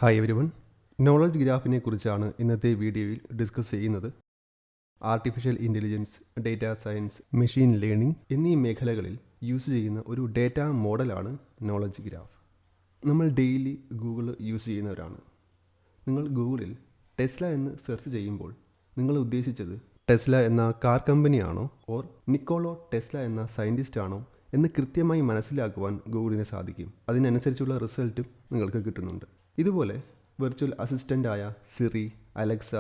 Hi everyone. Knowledge ഗ്രാഫിനെ കുറിച്ചാണ് ഇന്നത്തെ വീഡിയോയിൽ ഡിസ്കസ് ചെയ്യുന്നത്. Artificial intelligence, data science, machine learning എന്നീ മേഖലകളിൽ യൂസ് ചെയ്യുന്ന ഒരു ഡേറ്റ മോഡലാണ് നോളജ് ഗ്രാഫ്. നമ്മൾ ഡെയിലി ഗൂഗിൾ യൂസ് ചെയ്യുന്നവരാണ്. നിങ്ങൾ ഗൂഗിളിൽ ടെസ്ല എന്ന് സെർച്ച് ചെയ്യുമ്പോൾ നിങ്ങൾ ഉദ്ദേശിച്ചത് ടെസ്ല എന്ന കാർ കമ്പനിയാണോ ഓർ നിക്കോളോ ടെസ്ല എന്ന സയൻറ്റിസ്റ്റ് ആണോ എന്ന് കൃത്യമായി മനസ്സിലാക്കുവാൻ ഗൂഗിളിന് സാധിക്കും. അതിനനുസരിച്ചുള്ള റിസൾട്ടും നിങ്ങൾക്ക് കിട്ടുന്നുണ്ട്. ഇതുപോലെ വെർച്വൽ അസിസ്റ്റൻ്റായ സിറി, അലക്സ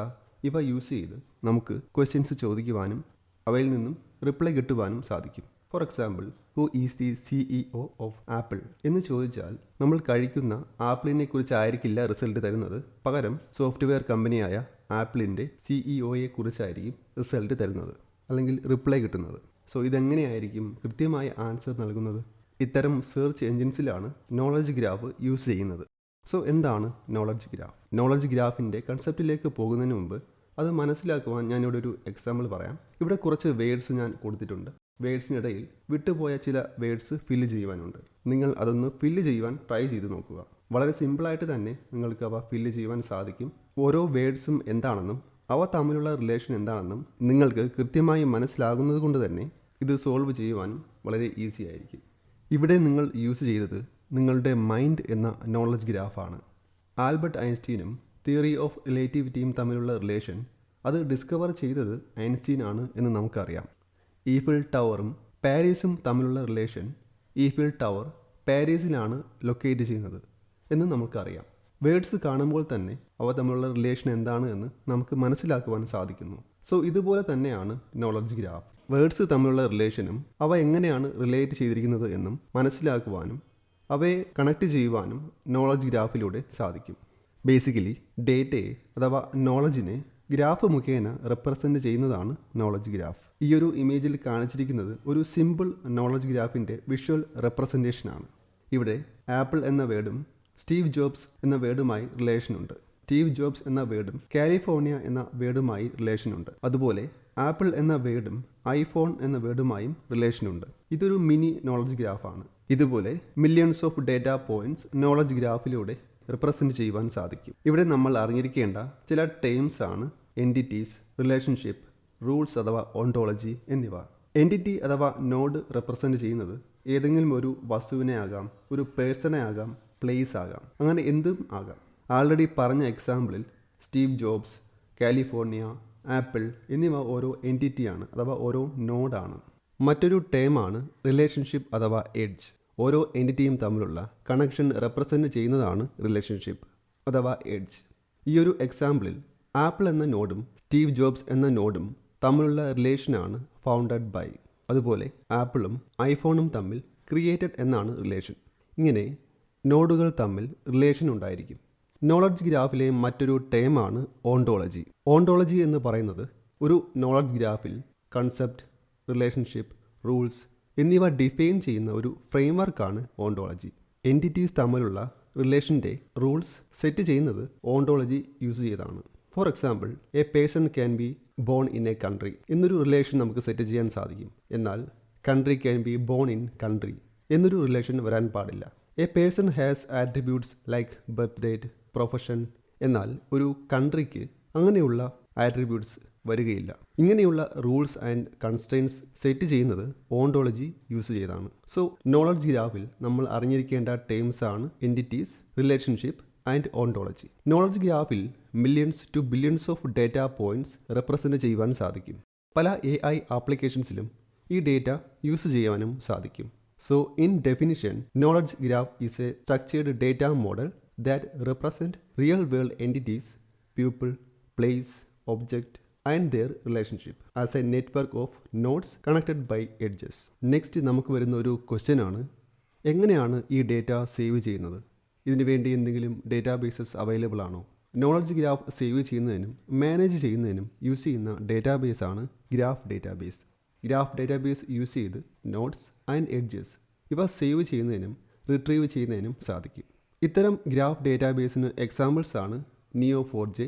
ഇവ യൂസ് ചെയ്ത് നമുക്ക് ക്വസ്റ്റ്യൻസ് ചോദിക്കുവാനും അവയിൽ നിന്നും റിപ്ലൈ കിട്ടുവാനും സാധിക്കും. For example, who is the CEO of apple എന്ന് ചോദിച്ചാൽ നമ്മൾ കഴിക്കുന്ന ആപ്പിളിനെ കുറിച്ചായിരിക്കില്ല റിസൾട്ട് തരുന്നത്. പകരം സോഫ്റ്റ്വെയർ കമ്പനിയായ ആപ്പിളിൻ്റെ CEOയെ കുറിച്ചായിരിക്കും റിസൾട്ട് തരുന്നത് അല്ലെങ്കിൽ റിപ്ലൈ കിട്ടുന്നത്. സോ ഇതെങ്ങനെയായിരിക്കും കൃത്യമായ ആൻസർ നൽകുന്നത്? ഇത്തരം സെർച്ച് എൻജിൻസിലാണ് നോളജ് ഗ്രാഫ് യൂസ് ചെയ്യുന്നത്. സോ എന്താണ് നോളജ് ഗ്രാഫ്? നോളജ് ഗ്രാഫിൻ്റെ കൺസെപ്റ്റിലേക്ക് പോകുന്നതിന് മുമ്പ് അത് മനസ്സിലാക്കുവാൻ ഞാനിവിടെ ഒരു എക്സാമ്പിൾ പറയാം. ഇവിടെ കുറച്ച് വേർഡ്സ് ഞാൻ കൊടുത്തിട്ടുണ്ട്. വേർഡ്സിനിടയിൽ വിട്ടുപോയ ചില വേർഡ്സ് ഫില്ല് ചെയ്യുവാനുണ്ട്. നിങ്ങൾ അതൊന്ന് ഫില്ല് ചെയ്യുവാൻ ട്രൈ ചെയ്ത് നോക്കുക. വളരെ സിമ്പിളായിട്ട് തന്നെ നിങ്ങൾക്ക് അവ ഫില്ല് ചെയ്യുവാൻ സാധിക്കും. ഓരോ വേർഡ്സും എന്താണെന്നും അവ തമ്മിലുള്ള റിലേഷൻ എന്താണെന്നും നിങ്ങൾക്ക് കൃത്യമായി മനസ്സിലാകുന്നത് കൊണ്ട് തന്നെ ഇത് സോൾവ് ചെയ്യുവാനും വളരെ ഈസി ആയിരിക്കും. ഇവിടെ നിങ്ങൾ യൂസ് ചെയ്തത് നിങ്ങളുടെ മൈൻഡ് എന്ന നോളജ് ഗ്രാഫാണ്. ആൽബർട്ട് ഐൻസ്റ്റീനും തിയറി ഓഫ് റിലേറ്റിവിറ്റിയും തമ്മിലുള്ള റിലേഷൻ അത് ഡിസ്കവർ ചെയ്തത് ഐൻസ്റ്റീൻ ആണ് എന്ന് നമുക്കറിയാം. ഈഫിൽ ടവറും പാരീസും തമ്മിലുള്ള റിലേഷൻ, ഈഫിൽ ടവർ പാരീസിലാണ് ലൊക്കേറ്റ് ചെയ്യുന്നത് എന്ന് നമുക്കറിയാം. വേർഡ്സ് കാണുമ്പോൾ തന്നെ അവ തമ്മിലുള്ള റിലേഷൻ എന്താണ് എന്ന് നമുക്ക് മനസ്സിലാക്കുവാൻ സാധിക്കുന്നു. സോ ഇതുപോലെ തന്നെയാണ് നോളജ് ഗ്രാഫ്. വേർഡ്സ് തമ്മിലുള്ള റിലേഷനും അവ എങ്ങനെയാണ് റിലേറ്റ് ചെയ്തിരിക്കുന്നത് എന്നും മനസ്സിലാക്കുവാനും അവയെ കണക്ട് ചെയ്യുവാനും നോളജ് ഗ്രാഫിലൂടെ സാധിക്കും. ബേസിക്കലി ഡേറ്റയെ അഥവാ നോളജിനെ ഗ്രാഫ് മുഖേന റെപ്രസെൻറ്റ് ചെയ്യുന്നതാണ് നോളജ് ഗ്രാഫ്. ഈ ഒരു ഇമേജിൽ കാണിച്ചിരിക്കുന്നത് ഒരു സിമ്പിൾ നോളജ് ഗ്രാഫിൻ്റെ വിഷ്വൽ റെപ്രസെൻറ്റേഷനാണ്. ഇവിടെ ആപ്പിൾ എന്ന വേർഡും സ്റ്റീവ് ജോബ്സ് എന്ന വേർഡുമായി റിലേഷനുണ്ട്. സ്റ്റീവ് ജോബ്സ് എന്ന വേർഡും കാലിഫോർണിയ എന്ന വേർഡുമായി റിലേഷനുണ്ട്. അതുപോലെ ആപ്പിൾ എന്ന വേർഡും ഐഫോൺ എന്ന വേർഡുമായും റിലേഷനുണ്ട്. ഇതൊരു മിനി നോളജ് ഗ്രാഫാണ്. ഇതുപോലെ മില്യൺസ് ഓഫ് ഡേറ്റ പോയിന്റ്സ് നോളജ് ഗ്രാഫിലൂടെ റിപ്രസെൻറ്റ് ചെയ്യുവാൻ സാധിക്കും. ഇവിടെ നമ്മൾ അറിഞ്ഞിരിക്കേണ്ട ചില ടേംസ് ആണ് എൻറ്റിറ്റീസ്, റിലേഷൻഷിപ്പ്, റൂൾസ് അഥവാ ഓണ്ടോളജി എന്നിവ. എൻറ്റിറ്റി അഥവാ നോഡ് റെപ്രസെൻറ്റ് ചെയ്യുന്നത് ഏതെങ്കിലും ഒരു വസ്തുവിനെ ആകാം, ഒരു പേഴ്സണെ ആകാം, പ്ലേസ് ആകാം, അങ്ങനെ എന്തും ആകാം. ആൾറെഡി പറഞ്ഞ എക്സാമ്പിളിൽ സ്റ്റീവ് ജോബ്സ്, കാലിഫോർണിയ, ആപ്പിൾ എന്നിവ ഓരോ എൻറ്റിറ്റിയാണ് അഥവാ ഓരോ നോഡാണ്. മറ്റൊരു ടേമാണ് റിലേഷൻഷിപ്പ് അഥവാ എഡ്ജ്. ഓരോ എൻറ്റിറ്റിയും തമ്മിലുള്ള കണക്ഷൻ റെപ്രസെൻറ്റ് ചെയ്യുന്നതാണ് റിലേഷൻഷിപ്പ് അഥവാ എഡ്ജ്. ഈ ഒരു എക്സാമ്പിളിൽ ആപ്പിൾ എന്ന നോഡും സ്റ്റീവ് ജോബ്സ് എന്ന നോഡും തമ്മിലുള്ള റിലേഷനാണ് ഫൗണ്ടഡ് ബൈ. അതുപോലെ ആപ്പിളും ഐഫോണും തമ്മിൽ ക്രിയേറ്റഡ് എന്നാണ് റിലേഷൻ. ഇങ്ങനെ നോഡുകൾ തമ്മിൽ റിലേഷൻ ഉണ്ടായിരിക്കും. നോളജ് ഗ്രാഫിലെ മറ്റൊരു ടേമാണ് ഓണ്ടോളജി. ഓണ്ടോളജി എന്ന് പറയുന്നത് ഒരു നോളജ് ഗ്രാഫിൽ കൺസെപ്റ്റ്, റിലേഷൻഷിപ്പ്, റൂൾസ് എന്നിവ ഡിഫൈൻ ചെയ്യുന്ന ഒരു ഫ്രെയിംവർക്കാണ് ഓണ്ടോളജി. എൻറ്റിറ്റീസ് തമ്മിലുള്ള റിലേഷൻ്റെ റൂൾസ് സെറ്റ് ചെയ്യുന്നത് ഓണ്ടോളജി യൂസ് ചെയ്താണ്. For example, A person can be born in A country എന്നൊരു റിലേഷൻ നമുക്ക് സെറ്റ് ചെയ്യാൻ സാധിക്കും. എന്നാൽ country can be born in country എന്നൊരു റിലേഷൻ വരാൻ പാടില്ല. A person has attributes like birth date, profession. എന്നാൽ ഒരു കൺട്രിക്ക് അങ്ങനെയുള്ള ആട്രിബ്യൂട്ട്സ് വരികയില്ല. ഇങ്ങനെയുള്ള റൂൾസ് ആൻഡ് കൺസ്ട്രെയിൻസ് സെറ്റ് ചെയ്യുന്നത് ഓണ്ടോളജി യൂസ് ചെയ്താണ്. സോ നോളജ് ഗ്രാഫിൽ നമ്മൾ അറിഞ്ഞിരിക്കേണ്ട ടേംസ് ആണ് entities, relationship and ontology. Knowledge ഗ്രാഫിൽ millions to billions of data points represent ചെയ്യുവാൻ സാധിക്കും. പല AI ആപ്ലിക്കേഷൻസിലും ഈ ഡേറ്റ യൂസ് ചെയ്യുവാനും സാധിക്കും. So in definition, knowledge graph is a structured data model that represent real world entities, people, place, object and their relationship as a network of nodes connected by edges. Next നമുക്ക് വരുന്ന ഒരു question ആണ്, എങ്ങനെയാണ് ഈ data save ചെയ്യുന്നത്? ഇതിനു വേണ്ടി എന്തെങ്കിലും ഡേറ്റാബേസസ് അവൈലബിൾ ആണോ? നോളജ് ഗ്രാഫ് സേവ് ചെയ്യുന്നതിനും മാനേജ് ചെയ്യുന്നതിനും യൂസ് ചെയ്യുന്ന ഡേറ്റാബേസ് ആണ് graph database. Graph database use ചെയ്ത് നോട്ട്സ് ആൻഡ് എഡ്ജസ് ഇവ സേവ് ചെയ്യുന്നതിനും റിട്രീവ് ചെയ്യുന്നതിനും സാധിക്കും. ഇത്തരം ഗ്രാഫ് ഡേറ്റാബേസിന് എക്സാമ്പിൾസ് ആണ് Neo4j,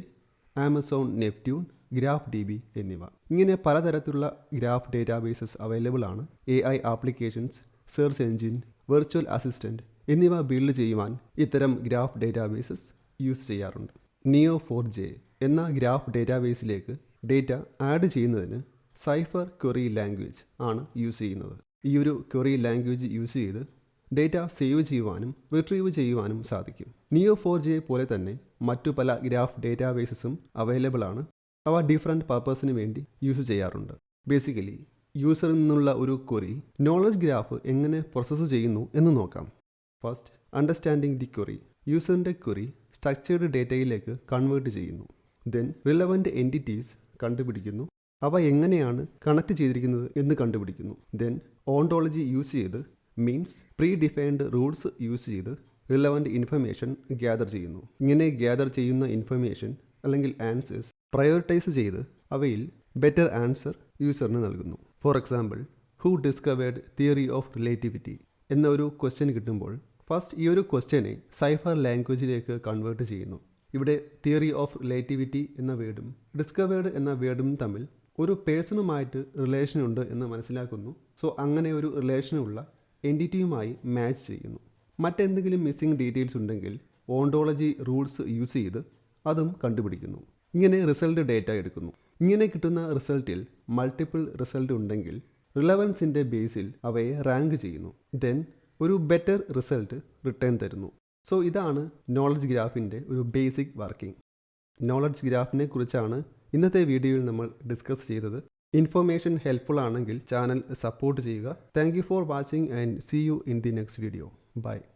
Amazon Neptune, graph DB എന്നിവ. ഇങ്ങനെ പലതരത്തിലുള്ള ഗ്രാഫ് ഡേറ്റാബേസസ് അവൈലബിൾ ആണ്. AI applications, search engine, virtual assistant എന്നിവ ബിൽഡ് ചെയ്യുവാൻ ഇത്തരം ഗ്രാഫ് ഡേറ്റാബേസസ് യൂസ് ചെയ്യാറുണ്ട്. Neo4j എന്ന ഗ്രാഫ് ഡേറ്റാബേസിലേക്ക് ഡേറ്റ ആഡ് ചെയ്യുന്നതിന് സൈഫർ ക്വറി ലാംഗ്വേജ് ആണ് യൂസ് ചെയ്യുന്നത്. ഈ ഒരു ക്വറി ലാംഗ്വേജ് യൂസ് ചെയ്ത് ഡേറ്റ സേവ് ചെയ്യുവാനും റിട്രീവ് ചെയ്യുവാനും സാധിക്കും. Neo4j പോലെ തന്നെ മറ്റു പല ഗ്രാഫ് ഡേറ്റാബേസസും അവൈലബിൾ ആണ്. അവ ഡിഫറെൻറ്റ് പർപ്പസിന് വേണ്ടി യൂസ് ചെയ്യാറുണ്ട്. ബേസിക്കലി യൂസറിൽ നിന്നുള്ള ഒരു ക്വറി നോളജ് ഗ്രാഫ് എങ്ങനെ പ്രോസസ്സ് ചെയ്യുന്നു എന്ന് നോക്കാം. First, understanding the query. യൂസറിൻ്റെ ക്വറി സ്ട്രക്ചേർഡ് ഡേറ്റയിലേക്ക് കൺവേർട്ട് ചെയ്യുന്നു. ദെൻ റിലവൻറ്റ് എൻറ്റിറ്റീസ് കണ്ടുപിടിക്കുന്നു. അവ എങ്ങനെയാണ് കണക്ട് ചെയ്തിരിക്കുന്നത് എന്ന് കണ്ടുപിടിക്കുന്നു. ദെൻ ഓണ്ടോളജി യൂസ് ചെയ്ത് means pre defined rules use ചെയ്ത് റിലവൻറ്റ് ഇൻഫർമേഷൻ ഗ്യാദർ ചെയ്യുന്നു. ഇങ്ങനെ ഗ്യാദർ ചെയ്യുന്ന ഇൻഫർമേഷൻ അല്ലെങ്കിൽ ആൻസേഴ്സ് പ്രയോറിറ്റൈസ് ചെയ്ത് അവയിൽ ബെറ്റർ ആൻസർ യൂസറിന് നൽകുന്നു. For example, who discovered theory of relativity എന്ന ഒരു ക്വസ്റ്റ്യൻ കിട്ടുമ്പോൾ ഫസ്റ്റ് ഈ ഒരു ക്വസ്റ്റ്യനെ സൈഫർ ലാംഗ്വേജിലേക്ക് കൺവേർട്ട് ചെയ്യുന്നു. ഇവിടെ തിയറി ഓഫ് റിലേറ്റിവിറ്റി എന്ന വേർഡും ഡിസ്കവേർഡ് എന്ന വേർഡും തമ്മിൽ ഒരു പേഴ്സണുമായിട്ട് റിലേഷൻ ഉണ്ട് എന്ന് മനസ്സിലാക്കുന്നു. സോ അങ്ങനെ ഒരു റിലേഷനുള്ള എൻറ്റിറ്റിയുമായി മാച്ച് ചെയ്യുന്നു. മറ്റെന്തെങ്കിലും മിസ്സിംഗ് ഡീറ്റെയിൽസ് ഉണ്ടെങ്കിൽ ഓണ്ടോളജി റൂൾസ് യൂസ് ചെയ്ത് അതും കണ്ടുപിടിക്കുന്നു. ഇങ്ങനെ റിസൾട്ട് ഡേറ്റ എടുക്കുന്നു. ഇങ്ങനെ കിട്ടുന്ന റിസൾട്ടിൽ മൾട്ടിപ്പിൾ റിസൾട്ട് ഉണ്ടെങ്കിൽ റിലവൻസിൻ്റെ ബേസിൽ അവയെ റാങ്ക് ചെയ്യുന്നു. ദെൻ ഒരു ബെറ്റർ റിസൾട്ട് റിട്ടേൺ തരുന്നു. സോ ഇതാണ് നോളജ് ഗ്രാഫിൻ്റെ ഒരു ബേസിക് വർക്കിംഗ്. നോളജ് ഗ്രാഫിനെ കുറിച്ചാണ് ഇന്നത്തെ വീഡിയോയിൽ നമ്മൾ ഡിസ്കസ് ചെയ്തത്. ഇൻഫർമേഷൻ ഹെൽപ്ഫുൾ ആണെങ്കിൽ ചാനൽ സപ്പോർട്ട് ചെയ്യുക. Thank you for watching and see you in the next video. By.